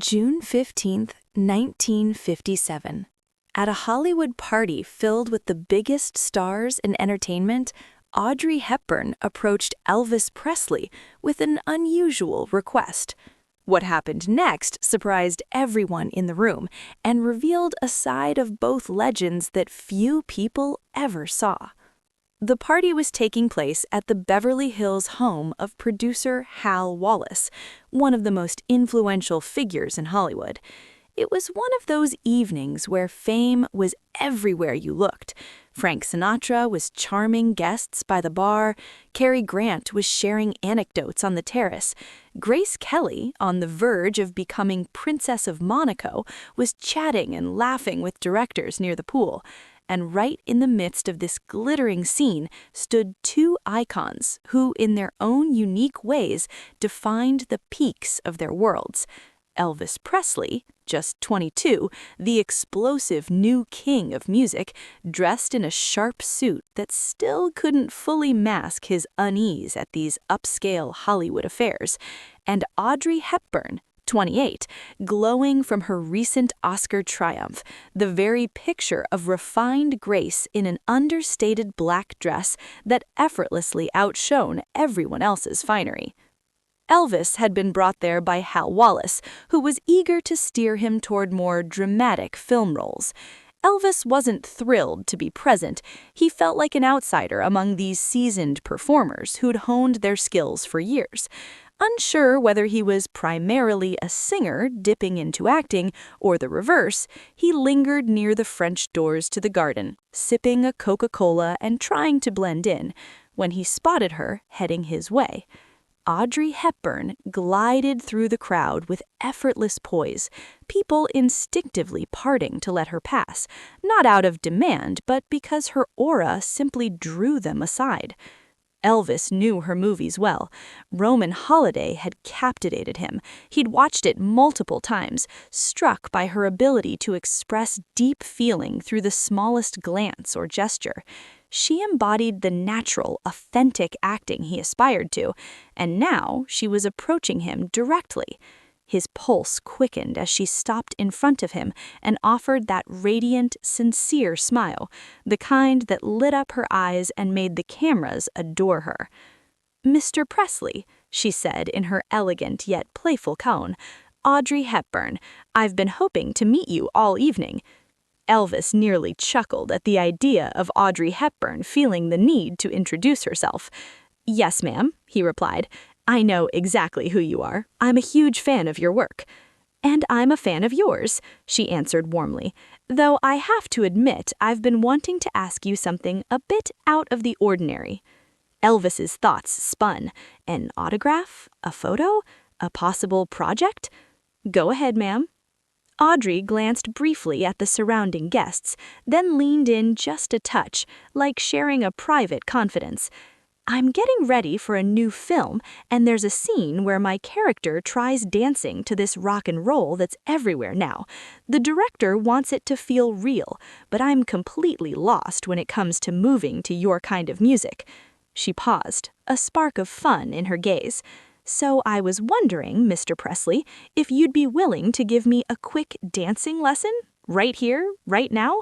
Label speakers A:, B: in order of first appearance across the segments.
A: June 15th, 1957. At a Hollywood party filled with the biggest stars in entertainment, Audrey Hepburn approached Elvis Presley with an unusual request. What happened next surprised everyone in the room and revealed a side of both legends that few people ever saw. The party was taking place at the Beverly Hills home of producer Hal Wallis, one of the most influential figures in Hollywood. It was one of those evenings where fame was everywhere you looked. Frank Sinatra was charming guests by the bar, Cary Grant was sharing anecdotes on the terrace, Grace Kelly, on the verge of becoming Princess of Monaco, was chatting and laughing with directors near the pool. And right in the midst of this glittering scene stood two icons who, in their own unique ways, defined the peaks of their worlds. Elvis Presley, just 22, the explosive new king of music, dressed in a sharp suit that still couldn't fully mask his unease at these upscale Hollywood affairs, and Audrey Hepburn, 28, glowing from her recent Oscar triumph, the very picture of refined grace in an understated black dress that effortlessly outshone everyone else's finery. Elvis had been brought there by Hal Wallis, who was eager to steer him toward more dramatic film roles. Elvis wasn't thrilled to be present. He felt like an outsider among these seasoned performers who'd honed their skills for years. Unsure whether he was primarily a singer dipping into acting or the reverse, he lingered near the French doors to the garden, sipping a Coca-Cola and trying to blend in, when he spotted her heading his way. Audrey Hepburn glided through the crowd with effortless poise, people instinctively parting to let her pass, not out of demand, but because her aura simply drew them aside. Elvis knew her movies well. Roman Holiday had captivated him. He'd watched it multiple times, struck by her ability to express deep feeling through the smallest glance or gesture. She embodied the natural, authentic acting he aspired to, and now she was approaching him directly. His pulse quickened as she stopped in front of him and offered that radiant, sincere smile, the kind that lit up her eyes and made the cameras adore her. "Mr. Presley," she said in her elegant yet playful tone, "Audrey Hepburn, I've been hoping to meet you all evening." Elvis nearly chuckled at the idea of Audrey Hepburn feeling the need to introduce herself. "Yes, ma'am," he replied. "I know exactly who you are. I'm a huge fan of your work." "And I'm a fan of yours," she answered warmly, "though I have to admit I've been wanting to ask you something a bit out of the ordinary." Elvis's thoughts spun. An autograph? A photo? A possible project? "Go ahead, ma'am." Audrey glanced briefly at the surrounding guests, then leaned in just a touch, like sharing a private confidence. "I'm getting ready for a new film, and there's a scene where my character tries dancing to this rock and roll that's everywhere now. The director wants it to feel real, but I'm completely lost when it comes to moving to your kind of music." She paused, a spark of fun in her gaze. "So I was wondering, Mr. Presley, if you'd be willing to give me a quick dancing lesson, right here, right now?"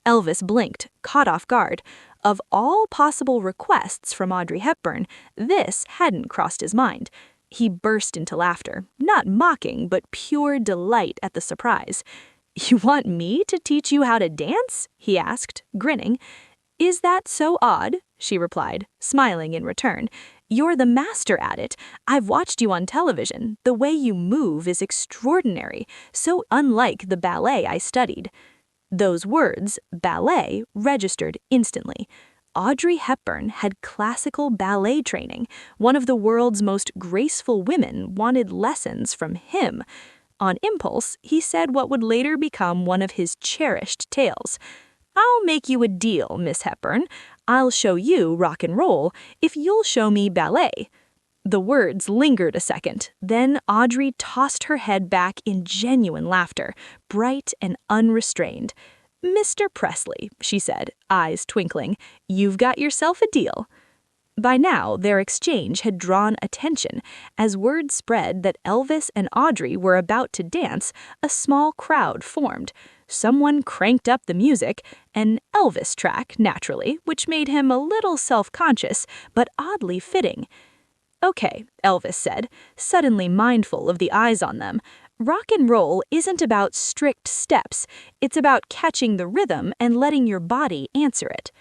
A: Elvis blinked, caught off guard. Of all possible requests from Audrey Hepburn, this hadn't crossed his mind. He burst into laughter, not mocking, but pure delight at the surprise. "You want me to teach you how to dance?" he asked, grinning. "Is that so odd?" she replied, smiling in return. "You're the master at it. I've watched you on television. The way you move is extraordinary, so unlike the ballet I studied." Those words, ballet, registered instantly. Audrey Hepburn had classical ballet training. One of the world's most graceful women wanted lessons from him. On impulse, he said what would later become one of his cherished tales. "I'll make you a deal, Miss Hepburn. I'll show you rock and roll if you'll show me ballet." The words lingered a second, then Audrey tossed her head back in genuine laughter, bright and unrestrained. "Mr. Presley," she said, eyes twinkling, "you've got yourself a deal." By now, their exchange had drawn attention. As word spread that Elvis and Audrey were about to dance, a small crowd formed. Someone cranked up the music, an Elvis track, naturally, which made him a little self-conscious, but oddly fitting. "Okay," Elvis said, suddenly mindful of the eyes on them. "Rock and roll isn't about strict steps. It's about catching the rhythm and letting your body answer it."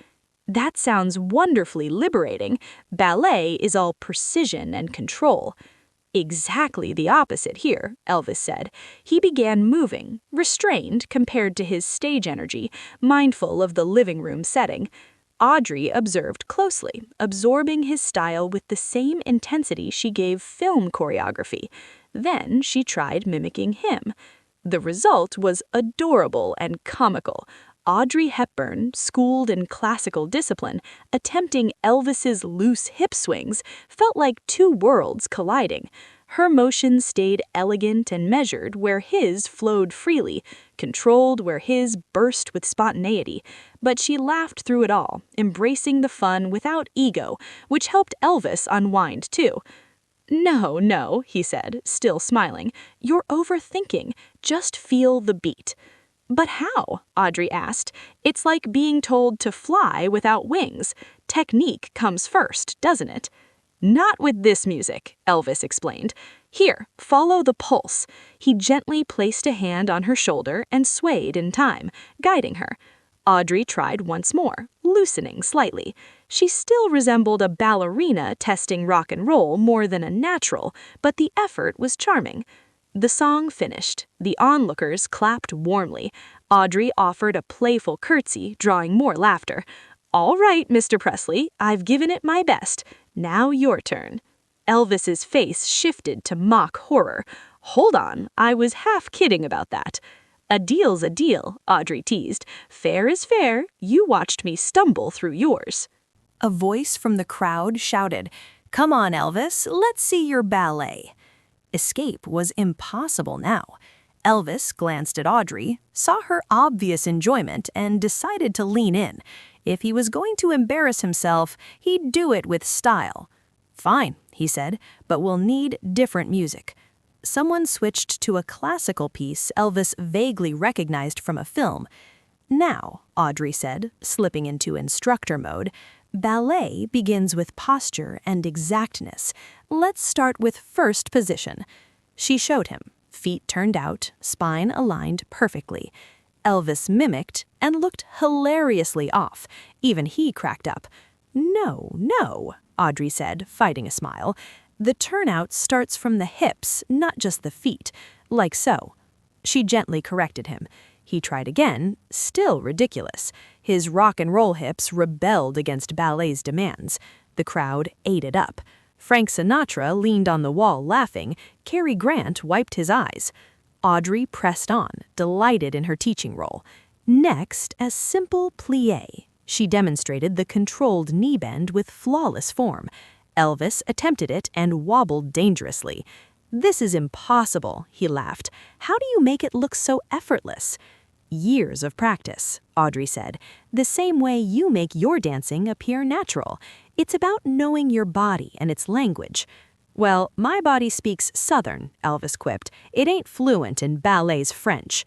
A: "That sounds wonderfully liberating. Ballet is all precision and control." "Exactly the opposite here," Elvis said. He began moving, restrained compared to his stage energy, mindful of the living room setting. Audrey observed closely, absorbing his style with the same intensity she gave film choreography. Then she tried mimicking him. The result was adorable and comical. Audrey Hepburn, schooled in classical discipline, attempting Elvis's loose hip swings, felt like two worlds colliding. Her motion stayed elegant and measured where his flowed freely, controlled where his burst with spontaneity. But she laughed through it all, embracing the fun without ego, which helped Elvis unwind too. "No, no," he said, still smiling. "You're overthinking. Just feel the beat." "But how?" Audrey asked. "It's like being told to fly without wings. Technique comes first, doesn't it?" "Not with this music," Elvis explained. "Here, follow the pulse." He gently placed a hand on her shoulder and swayed in time, guiding her. Audrey tried once more, loosening slightly. She still resembled a ballerina testing rock and roll more than a natural, but the effort was charming. The song finished. The onlookers clapped warmly. Audrey offered a playful curtsy, drawing more laughter. "All right, Mr. Presley, I've given it my best. Now your turn." Elvis's face shifted to mock horror. "Hold on, I was half kidding about that." "A deal's a deal," Audrey teased. "Fair is fair. You watched me stumble through yours." A voice from the crowd shouted, "Come on, Elvis, let's see your ballet." Escape was impossible now. Elvis glanced at Audrey, saw her obvious enjoyment, and decided to lean in. If he was going to embarrass himself, he'd do it with style. "Fine," he said, "but we'll need different music." Someone switched to a classical piece Elvis vaguely recognized from a film. "Now," Audrey said, slipping into instructor mode, "ballet begins with posture and exactness. Let's start with first position." She showed him, feet turned out, spine aligned perfectly. Elvis mimicked and looked hilariously off. Even he cracked up. "No, no," Audrey said, fighting a smile. "The turnout starts from the hips, not just the feet, like so." She gently corrected him. He tried again, still ridiculous. His rock and roll hips rebelled against ballet's demands. The crowd ate it up. Frank Sinatra leaned on the wall laughing. Cary Grant wiped his eyes. Audrey pressed on, delighted in her teaching role. Next, a simple plie. She demonstrated the controlled knee bend with flawless form. Elvis attempted it and wobbled dangerously. "This is impossible," he laughed. "How do you make it look so effortless?" "Years of practice," Audrey said. "The same way you make your dancing appear natural. It's about knowing your body and its language." "Well, my body speaks Southern," Elvis quipped. "It ain't fluent in ballet's French."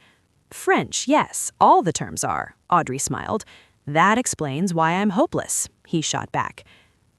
A: "French, yes, all the terms are," Audrey smiled. "That explains why I'm hopeless," he shot back.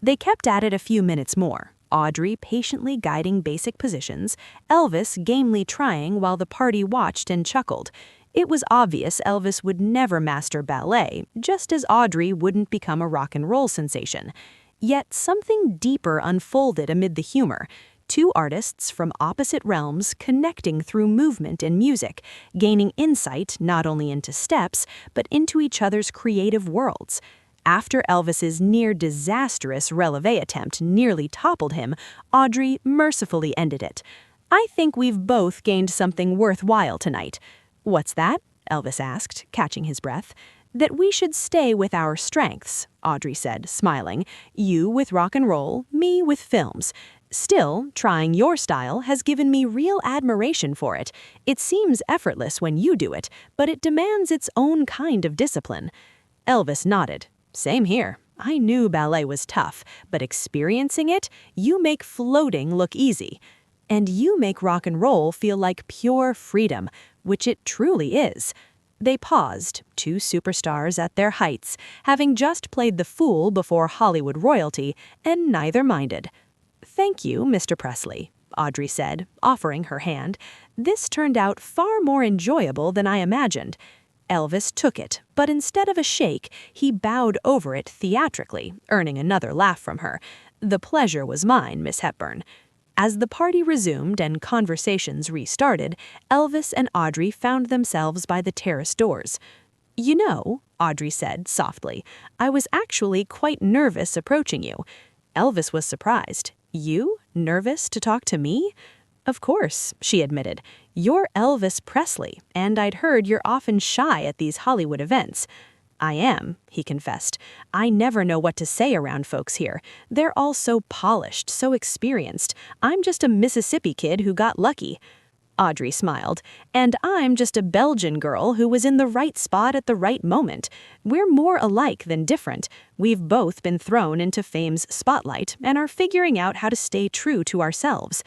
A: They kept at it a few minutes more, Audrey patiently guiding basic positions, Elvis gamely trying while the party watched and chuckled. It was obvious Elvis would never master ballet, just as Audrey wouldn't become a rock and roll sensation. Yet something deeper unfolded amid the humor. Two artists from opposite realms connecting through movement and music, gaining insight not only into steps, but into each other's creative worlds. After Elvis's near-disastrous releve attempt nearly toppled him, Audrey mercifully ended it. "I think we've both gained something worthwhile tonight." "What's that?" Elvis asked, catching his breath. "That we should stay with our strengths," Audrey said, smiling. "You with rock and roll, me with films. Still, trying your style has given me real admiration for it. It seems effortless when you do it, but it demands its own kind of discipline." Elvis nodded. "Same here.
B: I knew ballet was tough, but experiencing it, you make floating look easy. And you make rock and roll feel like pure freedom, which it truly is." They paused, two superstars at their heights, having just played the fool before Hollywood royalty, and neither minded. "Thank you, Mr. Presley," Audrey said, offering her hand. "This turned out far more enjoyable than I imagined." Elvis took it, but instead of a shake, he bowed over it theatrically, earning another laugh from her. "The pleasure was mine, Miss Hepburn." As the party resumed and conversations restarted, Elvis and Audrey found themselves by the terrace doors. "You know," Audrey said softly, "I was actually quite nervous approaching you." Elvis was surprised. "You? Nervous to talk to me?" "Of course," she admitted. "You're Elvis Presley, and I'd heard you're often shy at these Hollywood events." "I am," he confessed. "I never know what to say around folks here. They're all so polished, so experienced. I'm just a Mississippi kid who got lucky." Audrey smiled. "And I'm just a Belgian girl who was in the right spot at the right moment. We're more alike than different. We've both been thrown into fame's spotlight and are figuring out how to stay true to ourselves."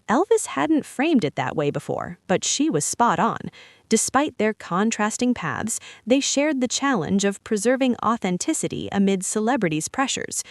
B: Elvis hadn't framed it that way before, but she was spot on. Despite their contrasting paths, they shared the challenge of preserving authenticity amid celebrities' pressures.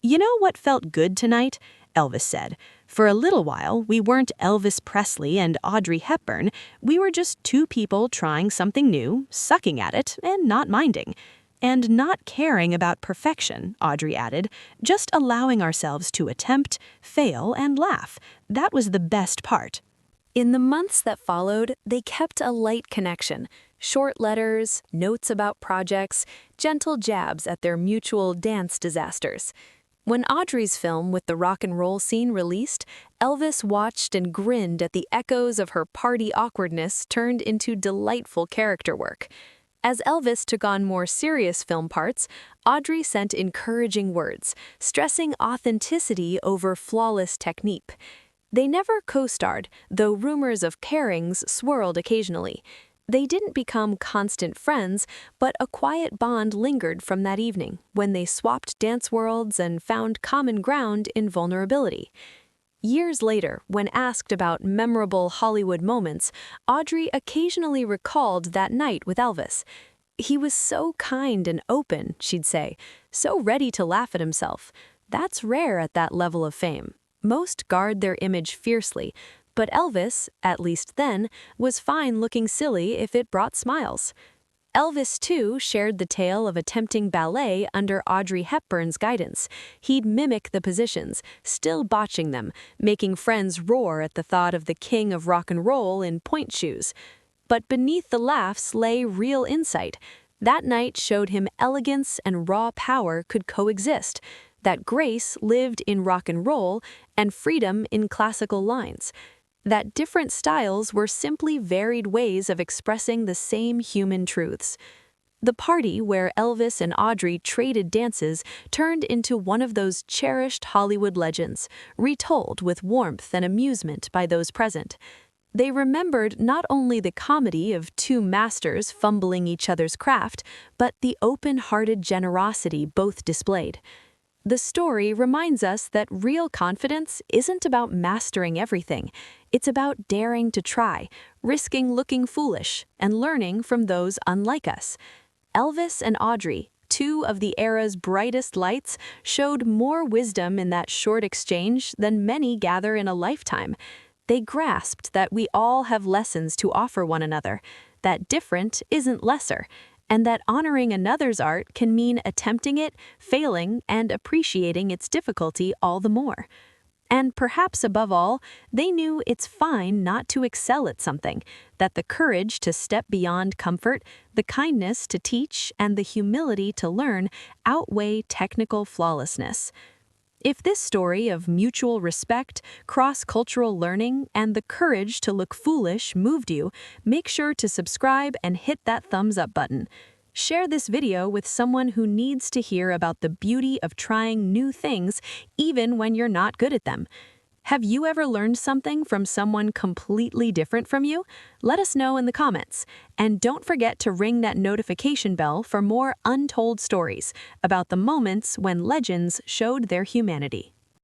B: "You know what felt good tonight?" Elvis said. "For a little while, we weren't Elvis Presley and Audrey Hepburn. We were just two people trying something new, sucking at it, and not minding. And not caring about perfection," Audrey added, "just allowing ourselves to attempt, fail, and laugh. That was the best part."
A: In the months that followed, they kept a light connection. Short letters, notes about projects, gentle jabs at their mutual dance disasters. When Audrey's film with the rock and roll scene released, Elvis watched and grinned at the echoes of her party awkwardness turned into delightful character work. As Elvis took on more serious film parts, Audrey sent encouraging words, stressing authenticity over flawless technique. They never co-starred, though rumors of pairings swirled occasionally. They didn't become constant friends, but a quiet bond lingered from that evening, when they swapped dance worlds and found common ground in vulnerability. Years later, when asked about memorable Hollywood moments, Audrey occasionally recalled that night with Elvis. "He was so kind and open," she'd say, "so ready to laugh at himself. That's rare at that level of fame. Most guard their image fiercely, but Elvis, at least then, was fine looking silly if it brought smiles." Elvis, too, shared the tale of attempting ballet under Audrey Hepburn's guidance. He'd mimic the positions, still botching them, making friends roar at the thought of the king of rock and roll in point shoes. But beneath the laughs lay real insight. That night showed him elegance and raw power could coexist, that grace lived in rock and roll and freedom in classical lines, that different styles were simply varied ways of expressing the same human truths. The party where Elvis and Audrey traded dances turned into one of those cherished Hollywood legends, retold with warmth and amusement by those present. They remembered not only the comedy of two masters fumbling each other's craft, but the open-hearted generosity both displayed. The story reminds us that real confidence isn't about mastering everything. It's about daring to try, risking looking foolish, and learning from those unlike us. Elvis and Audrey, two of the era's brightest lights, showed more wisdom in that short exchange than many gather in a lifetime. They grasped that we all have lessons to offer one another, that different isn't lesser, and that honoring another's art can mean attempting it, failing, and appreciating its difficulty all the more. And perhaps above all, they knew it's fine not to excel at something, that the courage to step beyond comfort, the kindness to teach, and the humility to learn outweigh technical flawlessness. If this story of mutual respect, cross-cultural learning, and the courage to look foolish moved you, make sure to subscribe and hit that thumbs up button. Share this video with someone who needs to hear about the beauty of trying new things even when you're not good at them.
B: Have you ever learned something from someone completely different from you? Let us know in the comments. And don't forget to ring that notification bell for more untold stories about the moments when legends showed their humanity.